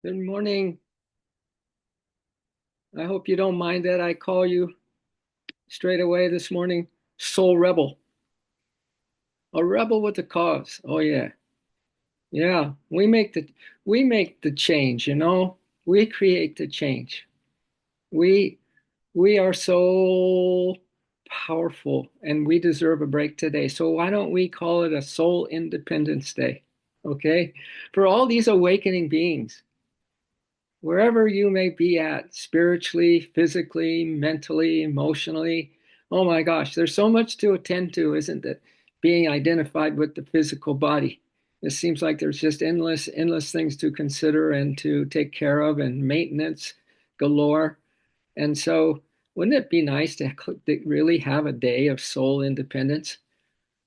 Good morning. I hope you don't mind that I call you straight away this morning. Soul rebel, a rebel with a cause. Oh yeah, yeah. We make the change. We create the change. We we are so powerful, and we deserve a break today. So why don't we call it a Soul Independence Day? Okay, for all these awakening beings, wherever you may be at, spiritually, physically, mentally, emotionally. Oh my gosh, there's so much to attend to, isn't it? Being identified with the physical body. It seems like there's just endless things to consider and to take care of, and maintenance galore. And so, wouldn't it be nice to really have a day of soul independence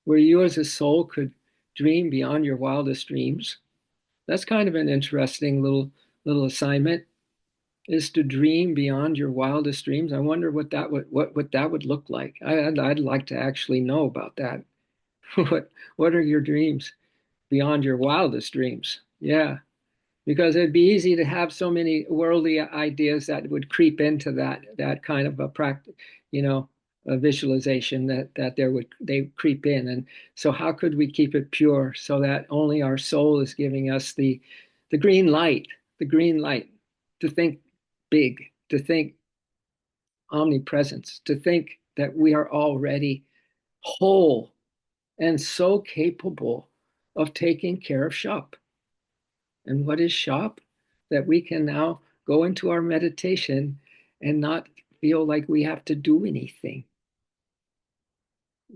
where you as a soul could dream beyond your wildest dreams? That's kind of an interesting little assignment, is to dream beyond your wildest dreams. I wonder what that would look like. I'd like to actually know about that. What are your dreams beyond your wildest dreams? Yeah, because it'd be easy to have so many worldly ideas that would creep into that kind of a practice, you know, a visualization that they creep in. And so how could we keep it pure so that only our soul is giving us the green light, the green light to think big, to think omnipresence, to think that we are already whole and so capable of taking care of shop. And what is shop? That we can now go into our meditation and not feel like we have to do anything,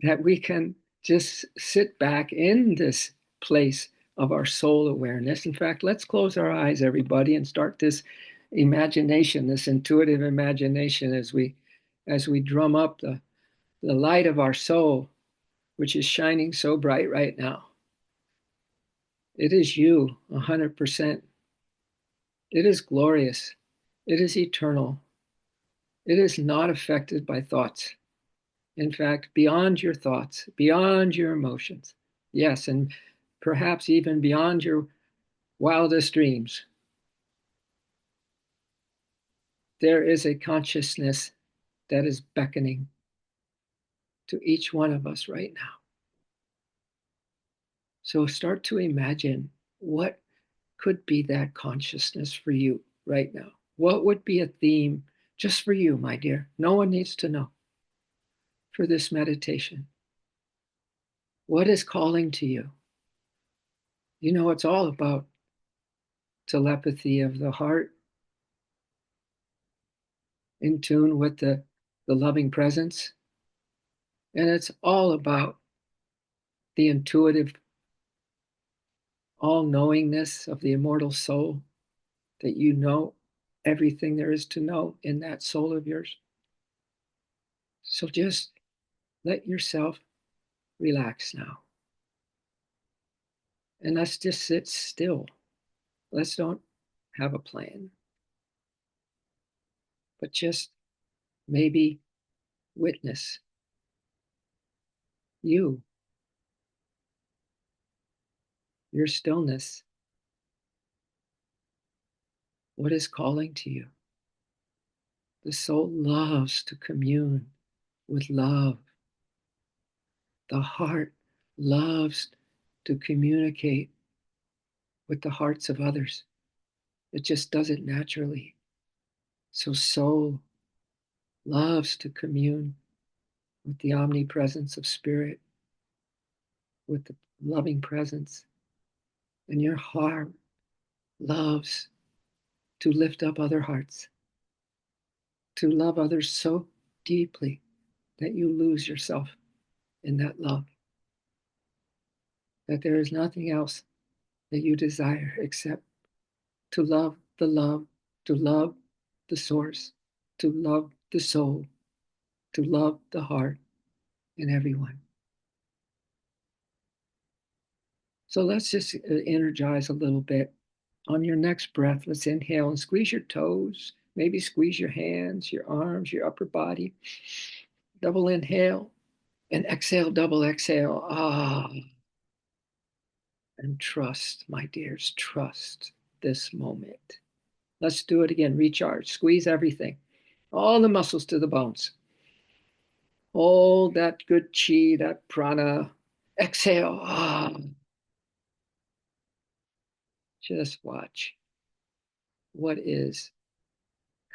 that we can just sit back in this place of our soul awareness. In fact, let's close our eyes, everybody, and start this imagination, this intuitive imagination, as we drum up the light of our soul, which is shining so bright right now. It is you, 100%. It is glorious. It is eternal. It is not affected by thoughts. In fact, beyond your thoughts, beyond your emotions. Yes, and perhaps even beyond your wildest dreams, there is a consciousness that is beckoning to each one of us right now. So start to imagine what could be that consciousness for you right now. What would be a theme just for you, my dear? No one needs to know, for this meditation. What is calling to you? It's all about telepathy of the heart, in tune with the loving presence. And it's all about the intuitive all knowingness of the immortal soul, that you know everything there is to know in that soul of yours. So just let yourself relax now. And let's just sit still. Let's don't have a plan, but just maybe witness you, your stillness. What is calling to you? The soul loves to commune with love. The heart loves to communicate with the hearts of others. It just does it naturally. So soul loves to commune with the omnipresence of spirit, with the loving presence. And your heart loves to lift up other hearts, to love others so deeply that you lose yourself in that love, that there is nothing else that you desire except to love, to love the source, to love the soul, to love the heart in everyone. So let's just energize a little bit. On your next breath, let's inhale and squeeze your toes, maybe squeeze your hands, your arms, your upper body. Double inhale and exhale, double exhale. And trust, my dears, trust this moment. Let's do it again. Recharge. Squeeze everything. All the muscles to the bones. Hold that good chi, that prana. Exhale. Just watch what is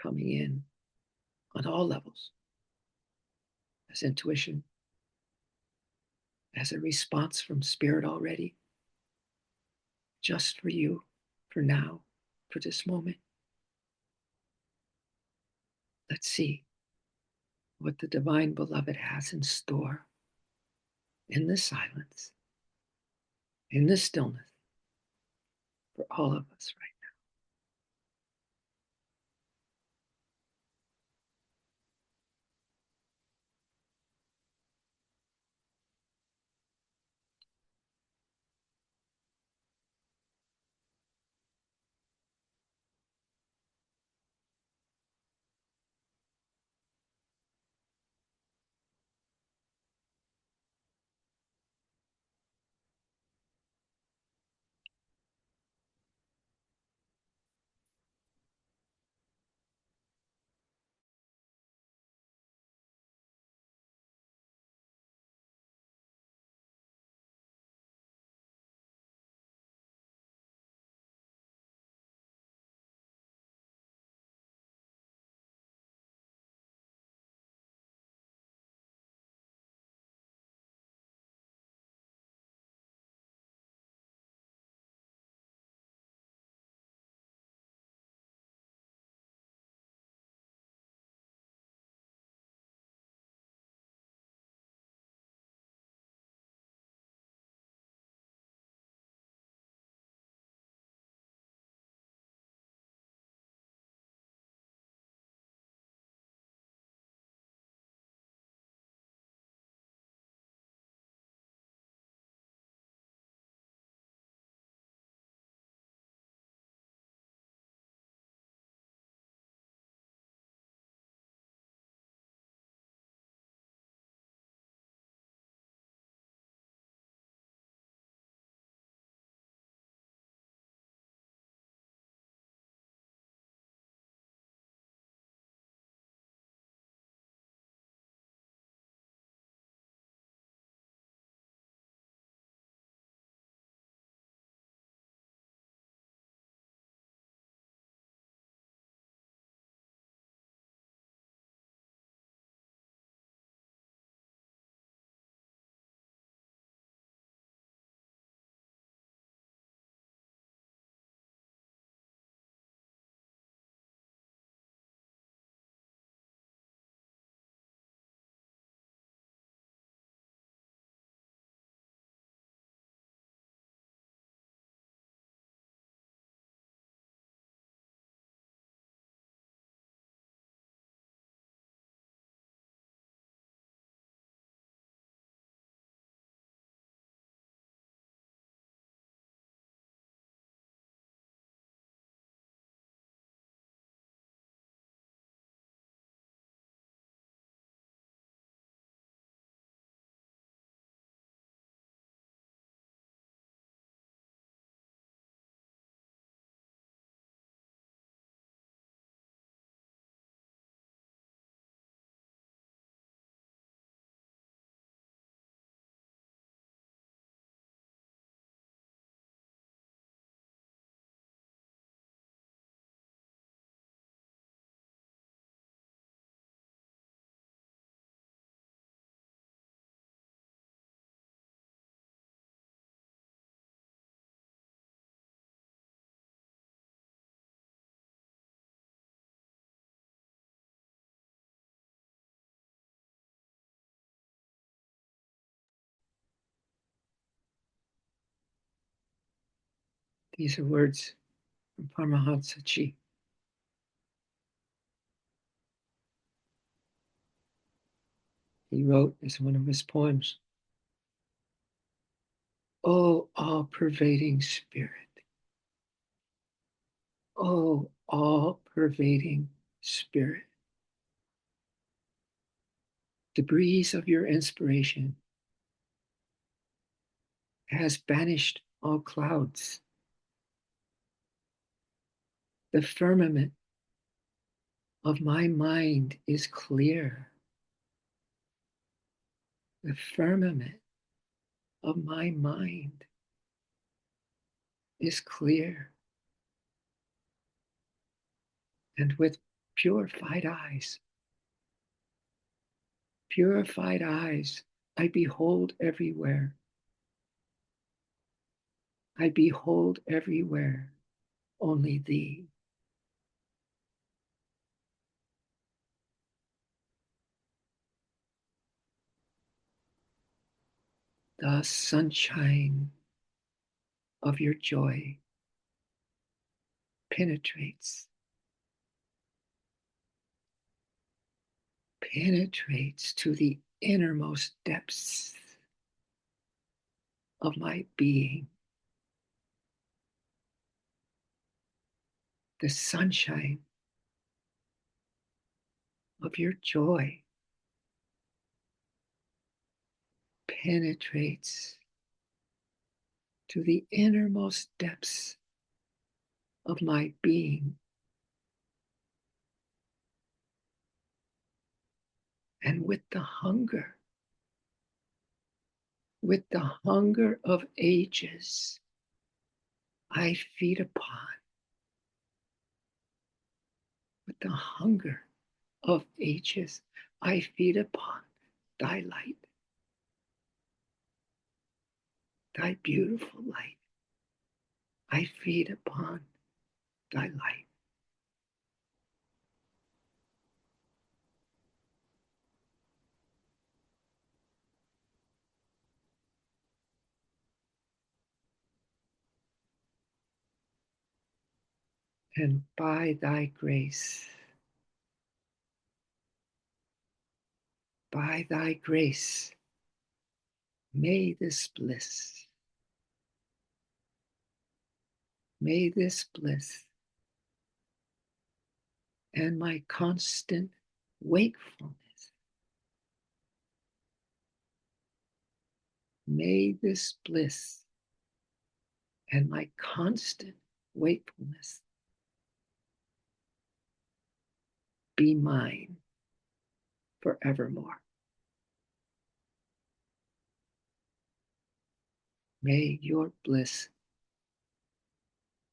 coming in on all levels as intuition, as a response from spirit already, just for you, for now, for this moment. Let's see what the divine beloved has in store in the silence, in the stillness, for all of us right now. These are words from Paramahansa Chi. He wrote as one of his poems, "Oh, all-pervading spirit. Oh, all-pervading spirit. The breeze of your inspiration has banished all clouds. The firmament of my mind is clear. The firmament of my mind is clear. And with purified eyes, I behold everywhere. I behold everywhere only thee. The sunshine of your joy penetrates to the innermost depths of my being. The sunshine of your joy penetrates to the innermost depths of my being. And with the hunger of ages, I feed upon. With the hunger of ages, I feed upon thy light, thy beautiful light. I feed upon thy light. And by thy grace, may this bliss, and my constant wakefulness, may this bliss and my constant wakefulness be mine forevermore. May your bliss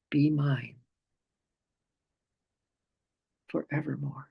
be mine forevermore.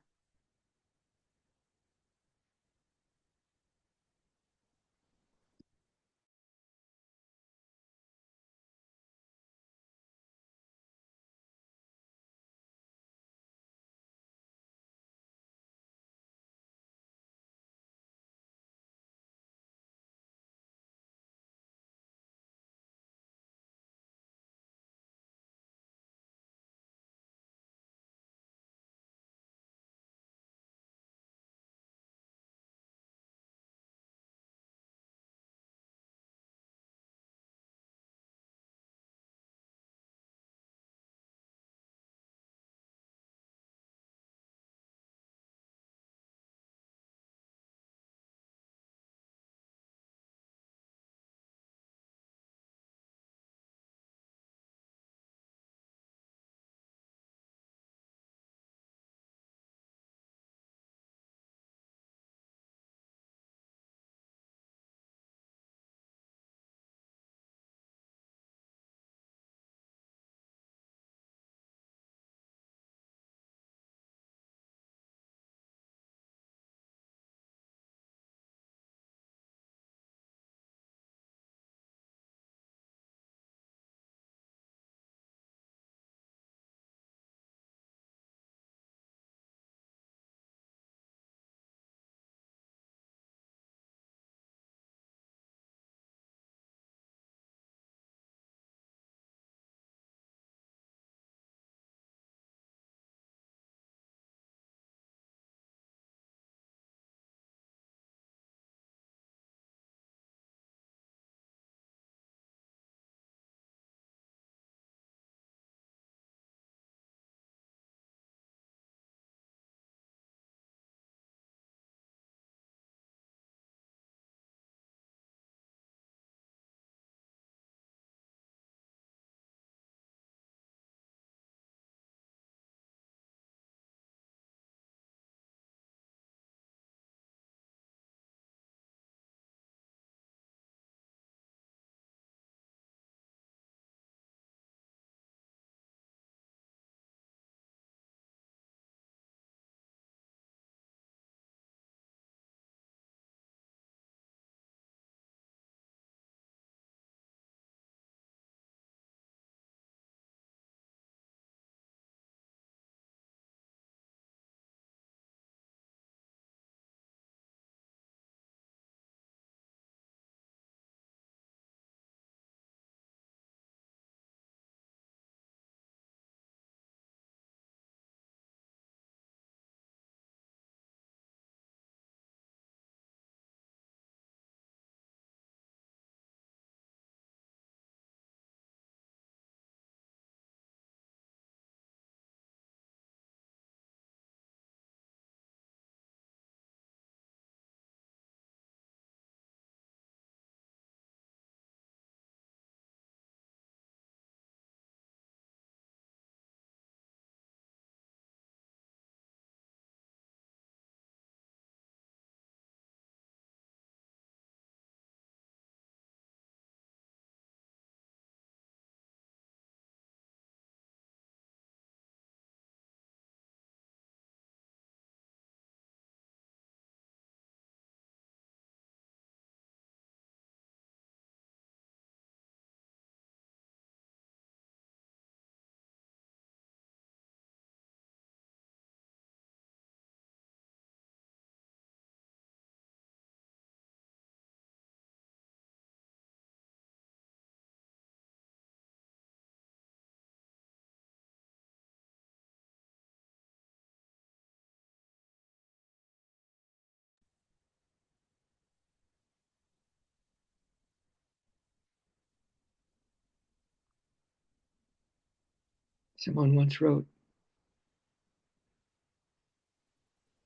Someone once wrote,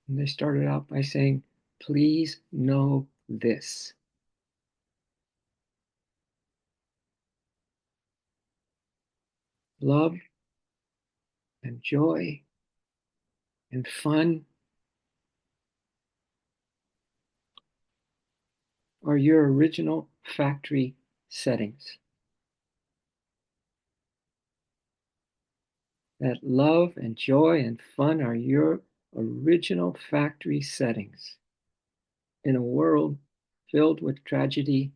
and they started out by saying, please know this. Love and joy and fun are your original factory settings. That love and joy and fun are your original factory settings in a world filled with tragedy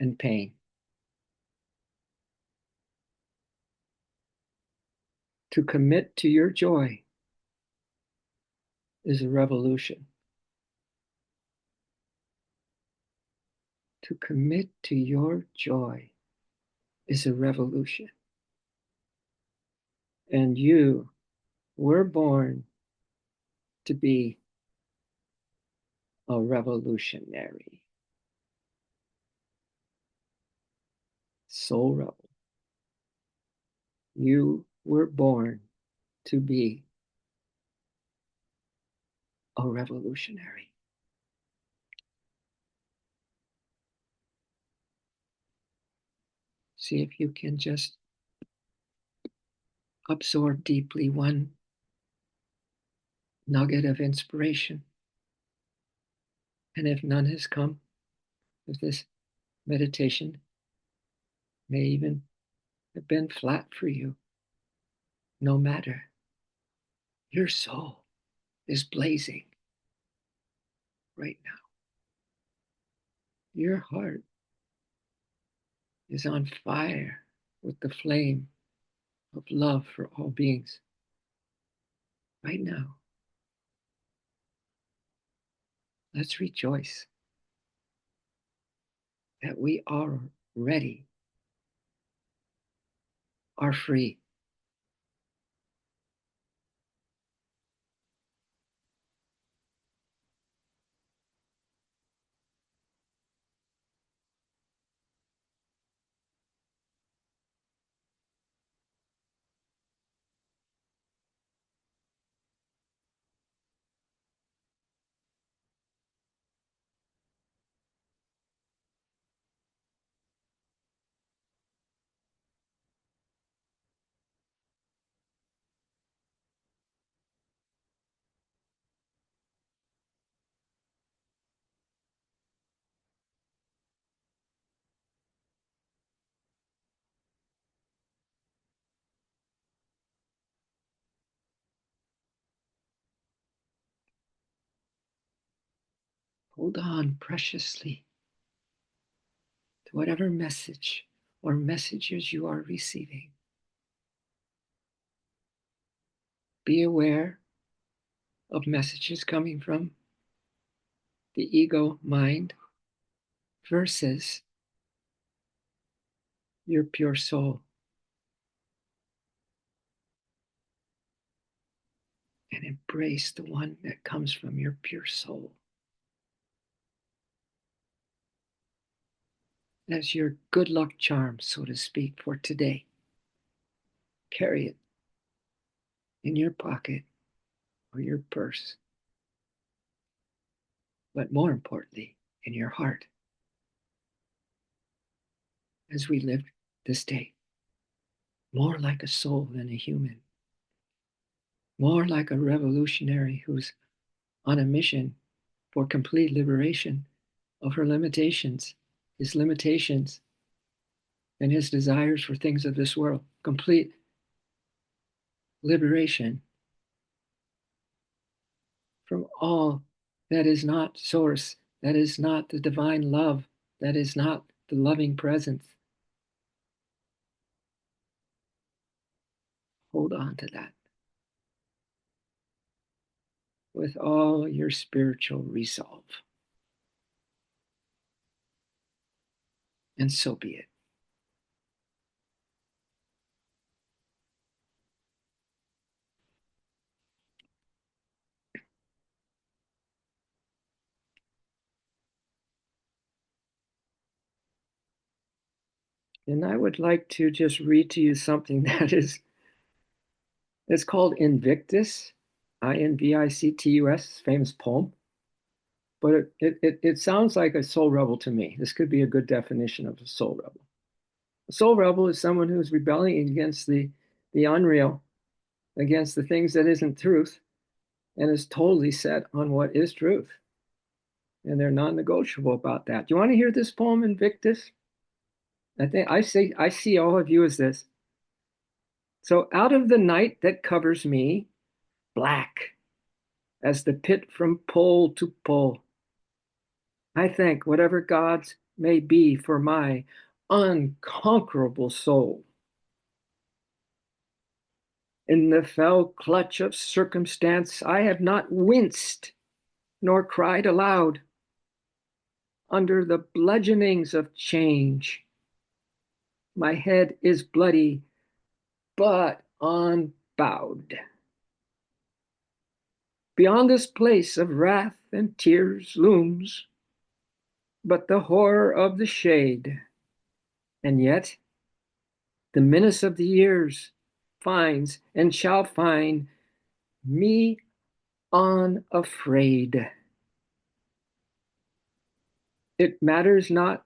and pain. To commit to your joy is a revolution. To commit to your joy is a revolution. And you were born to be a revolutionary. Soul rebel. You were born to be a revolutionary. See if you can just absorb deeply one nugget of inspiration. And if none has come, if this meditation may even have been flat for you, no matter. Your soul is blazing right now. Your heart is on fire with the flame of love for all beings right now. Let's rejoice that we already are free. Hold on preciously to whatever message or messages you are receiving. Be aware of messages coming from the ego mind versus your pure soul. And embrace the one that comes from your pure soul as your good luck charm, so to speak, for today. Carry it in your pocket or your purse, but more importantly, in your heart as we live this day. More like a soul than a human, more like a revolutionary who's on a mission for complete liberation of her limitations, his limitations, and his desires for things of this world. Complete liberation from all that is not source, that is not the divine love, that is not the loving presence. Hold on to that with all your spiritual resolve. And so be it. And I would like to just read to you something that is It's called Invictus, Invictus, famous poem. But it sounds like a soul rebel to me. This could be a good definition of a soul rebel. A soul rebel is someone who's rebelling against the unreal, against the things that isn't truth, and is totally set on what is truth. And they're non-negotiable about that. Do you want to hear this poem, Invictus? I see all of you as this. So out of the night that covers me, black as the pit from pole to pole, I thank whatever gods may be for my unconquerable soul. In the fell clutch of circumstance, I have not winced nor cried aloud. Under the bludgeonings of change, my head is bloody, but unbowed. Beyond this place of wrath and tears looms but the horror of the shade, and yet the menace of the years finds and shall find me unafraid. It matters not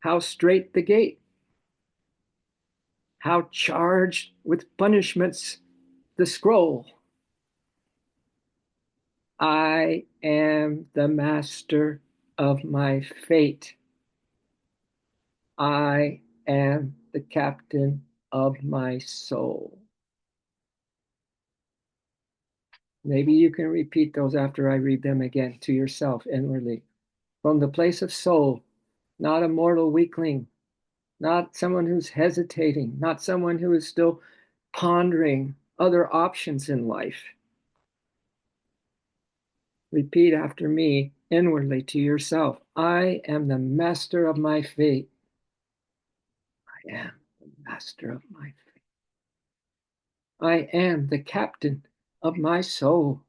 how strait the gate, how charged with punishments the scroll. I am the master of my fate. I am the captain of my soul. Maybe you can repeat those after I read them again to yourself inwardly. From the place of soul, not a mortal weakling, not someone who's hesitating, not someone who is still pondering other options in life. Repeat after me inwardly to yourself. I am the master of my fate. I am the master of my fate. I am the captain of my soul.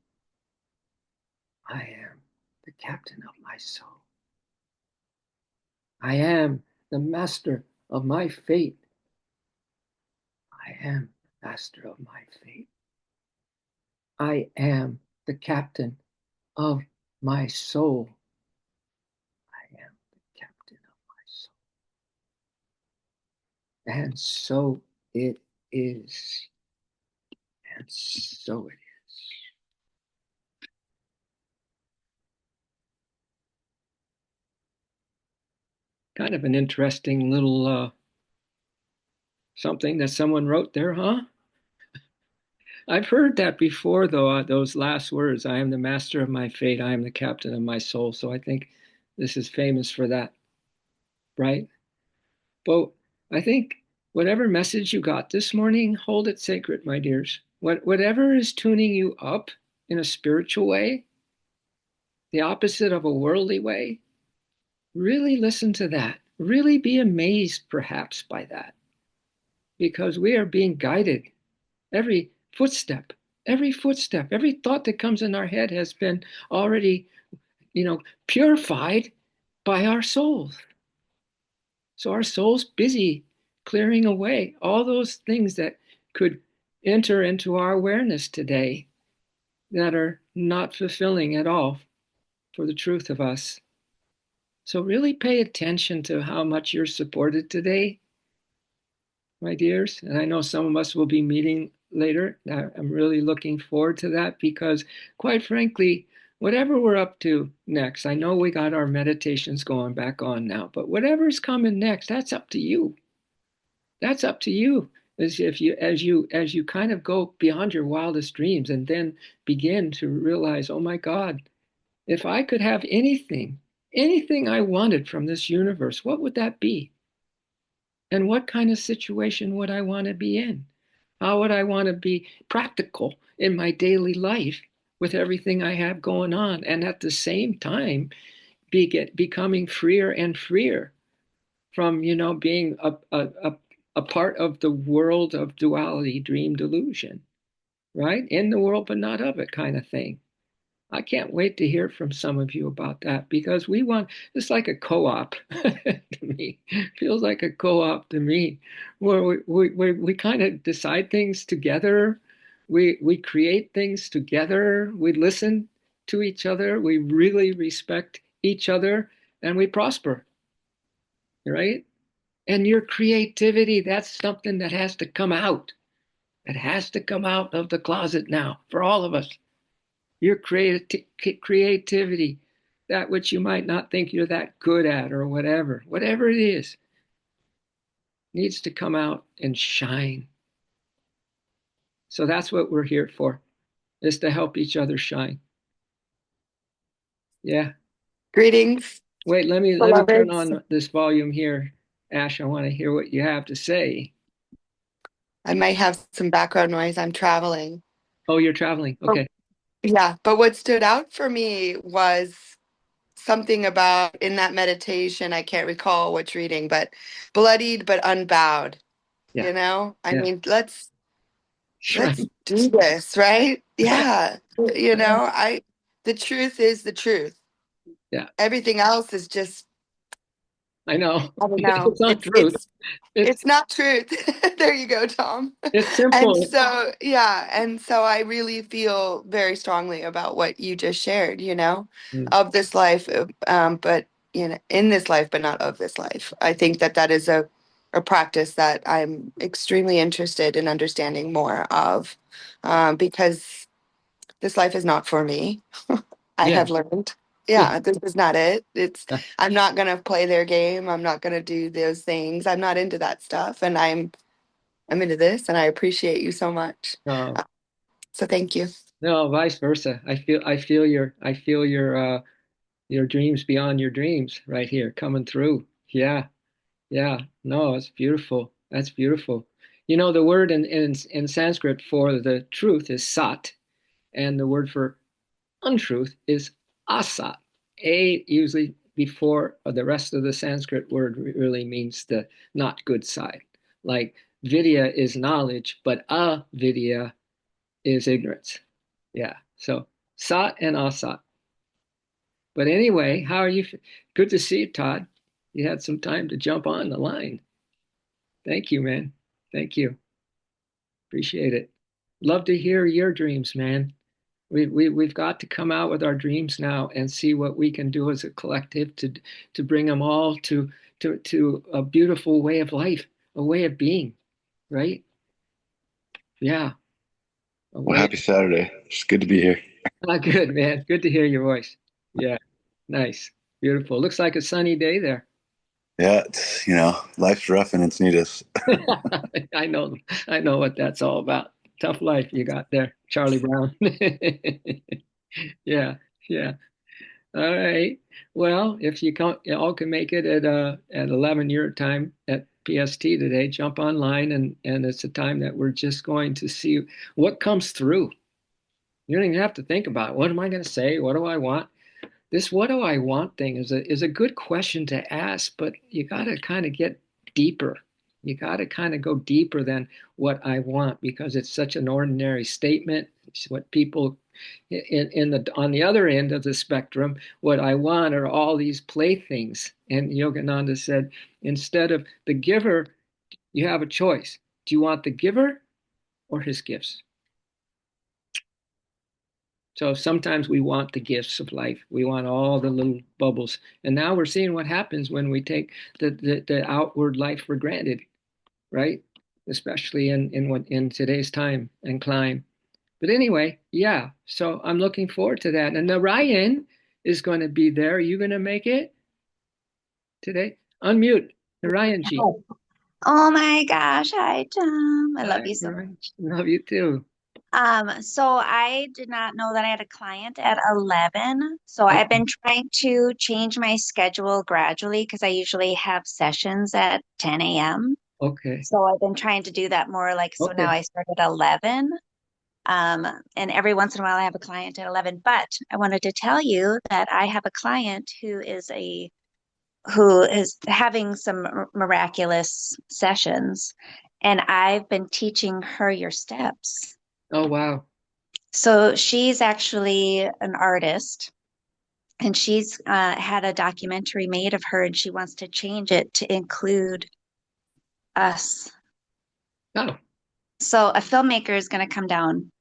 I am the captain of my soul. I am the master of my fate. I am the master of my fate. I am the captain of my soul. I am the captain of my soul. And so it is. And so it is. Kind of an interesting little something that someone wrote there, huh? I've heard that before, though, those last words, I am the master of my fate, I am the captain of my soul. So I think this is famous for that, right? But I think whatever message you got this morning, hold it sacred, my dears. Whatever is tuning you up in a spiritual way, the opposite of a worldly way, really listen to that. Really be amazed, perhaps, by that, because we are being guided. Every footstep, every footstep, every thought that comes in our head has been already, purified by our souls. So our soul's busy clearing away all those things that could enter into our awareness today that are not fulfilling at all for the truth of us. So really pay attention to how much you're supported today, my dears. And I know some of us will be meeting later. I'm really looking forward to that because, quite frankly, whatever we're up to next, I know we got our meditations going back on now, but whatever's coming next, that's up to you. That's up to you. As you kind of go beyond your wildest dreams and then begin to realize, oh my God, if I could have anything I wanted from this universe, what would that be? And what kind of situation would I want to be in? How would I want to be practical in my daily life with everything I have going on? And at the same time, becoming freer and freer from, being a part of the world of duality, dream delusion, right? In the world, but not of it kind of thing. I can't wait to hear from some of you about that because we want it's like a co-op to me. Feels like a co-op to me, where we kind of decide things together. We create things together. We listen to each other. We really respect each other, and we prosper, right? And your creativity, that's something that has to come out. It has to come out of the closet now for all of us. Your creativity, that which you might not think you're that good at or whatever it is, needs to come out and shine. So that's what we're here for, is to help each other shine. Yeah. Greetings, Wait, let me turn beloveds. on this volume here. Ash, I want to hear what you have to say. I might have some background noise. I'm traveling. Oh, you're traveling. Oh, Okay. yeah, but what stood out for me was something about in that meditation. I can't recall which reading, but bloodied but unbowed. Yeah. I Yeah. mean, let's Shine. do this, right? Yeah. Uh, I the truth is the truth. yeah. Everything else is just, I know. I don't know. It's not It's truth. it's It's it's not truth. There you go, Tom. it's And simple. so, yeah, and so I really feel very strongly about what you just shared, Mm. of this life, but in this life, but not of this life. I think that that is a practice that I'm extremely interested in understanding more of, because this life is not for me. I Yeah. have learned. Yeah. Yeah, this is not it. I'm not gonna play their game. I'm not gonna do those things. I'm not into that stuff, and I'm into this, and I appreciate you so much. No, Uh, So thank you. no, vice versa. I feel your dreams beyond your dreams right here coming through. Yeah. Yeah. No, it's beautiful. That's beautiful. You know, the word in Sanskrit for the truth is sat, and the word for untruth is asat. A usually before the rest of the Sanskrit word really means the not good side. Like vidya is knowledge, but avidya is ignorance. Yeah. So sat and asat. But anyway, how are you? Good to see you, Todd. You had some time to jump on the line. Thank you, man. Thank you. Appreciate it. Love to hear your dreams, man. We've got to come out with our dreams now and see what we can do as a collective to bring them all to a beautiful way of life, a way of being, right? Yeah, a Well, way. happy Saturday. It's good to be here. Good, man. Good to hear your voice. Yeah, nice, beautiful. Looks like a sunny day there. Yeah, life's rough and it's needed. I know, I know what that's all about. Tough life you got there, Charlie Brown. Yeah, yeah. All right. Well, if you all can make it at 11 your time at PST today, jump online and it's a time that we're just going to see what comes through. You don't even have to think about it. What am I going to say? What do I want? This what do I want thing is a good question to ask, but you got to kind of get deeper. You got to kind of go deeper than what I want because it's such an ordinary statement. It's what people in the on the other end of the spectrum, what I want are all these playthings. And Yogananda said, instead of the giver, you have a choice. Do you want the giver or his gifts? So sometimes we want the gifts of life. We want all the little bubbles. And now we're seeing what happens when we take the outward life for granted, right? Especially in today's time and climb. But anyway, yeah. So I'm looking forward to that. And Narayan is going to be there. Are you going to make it today? Unmute, Narayan ji. Oh oh my gosh. Hi, Tom. I love Hi, you so Narayan. much. Love you too. So I did not know that I had a client at 11. So I've Okay. been trying to change my schedule gradually because I usually have sessions at 10 a.m. Okay. So I've been trying to do that more like, so now Okay. I start at 11. And every once in a while I have a client at 11. But I wanted to tell you that I have a client who is having some miraculous sessions, and I've been teaching her your steps. Oh, wow. So she's actually an artist, and she's had a documentary made of her, and she wants to change it to include us. Oh, So a filmmaker is going to come down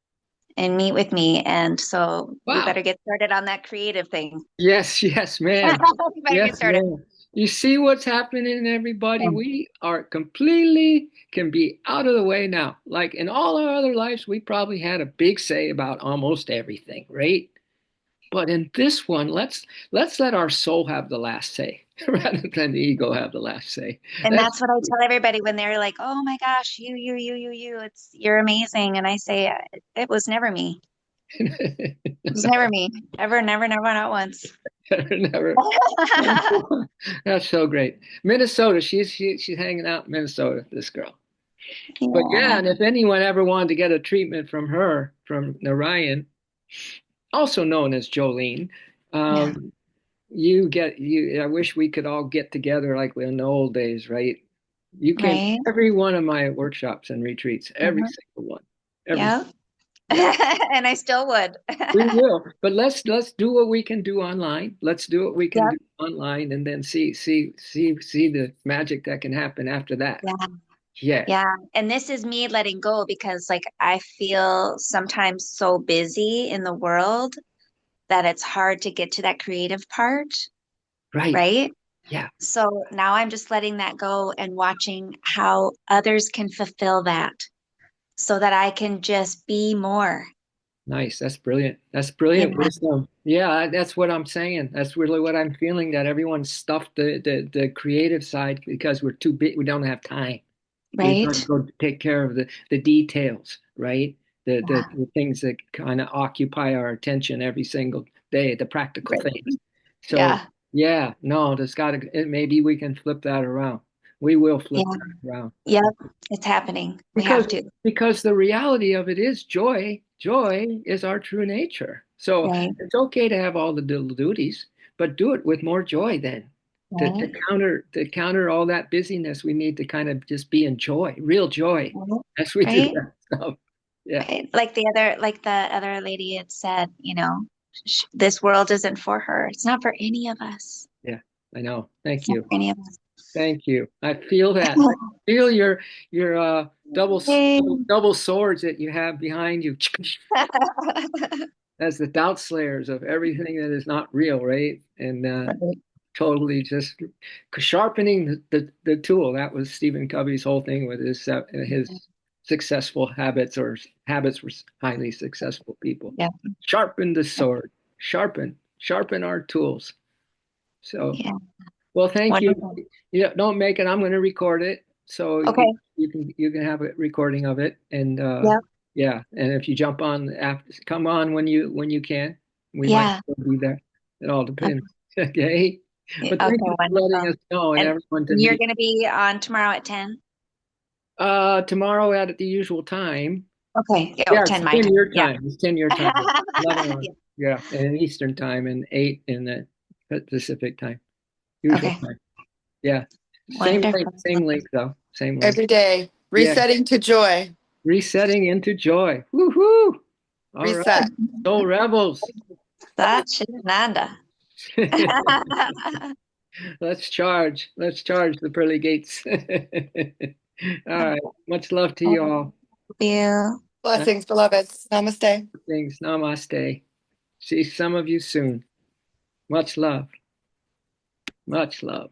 and meet with me, and so we wow. better get started on that creative thing. Yes, yes, ma'am. We better get Yes, started. ma'am. You see what's happening, everybody? Yeah. We are completely can be out of the way now. Like in all our other lives, we probably had a big say about almost everything, right? But in this one, let's let our soul have the last say rather than the ego have the last say. And That's that's what I tell everybody when they're like, "Oh my gosh, you, you're amazing." And I say, "It was never me. It was never me. Ever, never, never, not once." never. That's so great. Minnesota, she's hanging out in Minnesota, this girl. But yeah, Yeah, and if anyone ever wanted to get a treatment from her, from Narayan, also known as Jolene, yeah, um, you get you. I wish we could all get together like in the old days, right? You can right. every one of my workshops and retreats, every Mhm. single one, every Yeah. yeah. And I still would. We will, but let's do what we can do online. Let's do what we can Yep. do online, and then see the magic that can happen after that. Yeah. Yeah, Yeah. And this is me letting go because, like, I feel sometimes so busy in the world that it's hard to get to that creative part, right. right? Yeah, So now I'm just letting that go and watching how others can fulfill that so that I can just be more. nice. That's brilliant. That's Yeah. brilliant wisdom. Yeah, that's what I'm saying. That's really what I'm feeling. That everyone stuffed the creative side because we're too big. We don't have time. We got to Right? go take care of the details, right? Yeah. The things that kind of occupy our attention every single day, the practical Right. things. So Yeah. yeah, no, there's got to. Maybe we can flip that around. We will Yeah. flip that around Yep. It's happening. We because have to. because the reality of it is joy. Joy is our true nature. So Right. it's okay to have all the little duties, but do it with more joy then. Right. To counter all that busyness, we need to kind of just be in joy, real joy, Right. as we do Right. that stuff. Yeah, Right. Like the other lady had said, this world isn't for her. It's not for any of us. yeah, I know. Thank It's not you. for any of us. Thank you. I feel that. I feel your Yay. double swords that you have behind you. As the doubt slayers of everything that is not real, right? And Right. totally just sharpening the tool. That was Stephen Covey's whole thing with his successful habits or habits were highly successful people. Yeah. Sharpen the sword. Sharpen our tools. So, Yeah. well, thank you. Wonderful. Yeah, don't make it. I'm going to record it, so Okay. you can have a recording of it, and Yep. yeah, and if you jump on after, come on when you can. We might Yeah. still be there. It all Okay. depends. Okay, but Okay. thank you for letting Wonderful. us know and And everyone to you're meet. going to be on tomorrow at 10? Tomorrow at the usual time. Okay. Oh, Yeah, it's 10 my 10 time. your Yeah. time. It's 10 your time. 11 Yeah. on. Yeah, and Eastern time and 8 in the Pacific time. Usual Okay. time. Yeah. Wonderful. Same link though. Same link. Every day, Yeah. resetting to joy, Resetting into joy. Woohoo! All right. reset. Soul rebels. Sachinanda. Let's charge. Let's charge the pearly gates. All right. Much love to you all. You. Nice Blessings, beloveds. Namaste. things. Namaste. See some of you soon. Much love. Much love.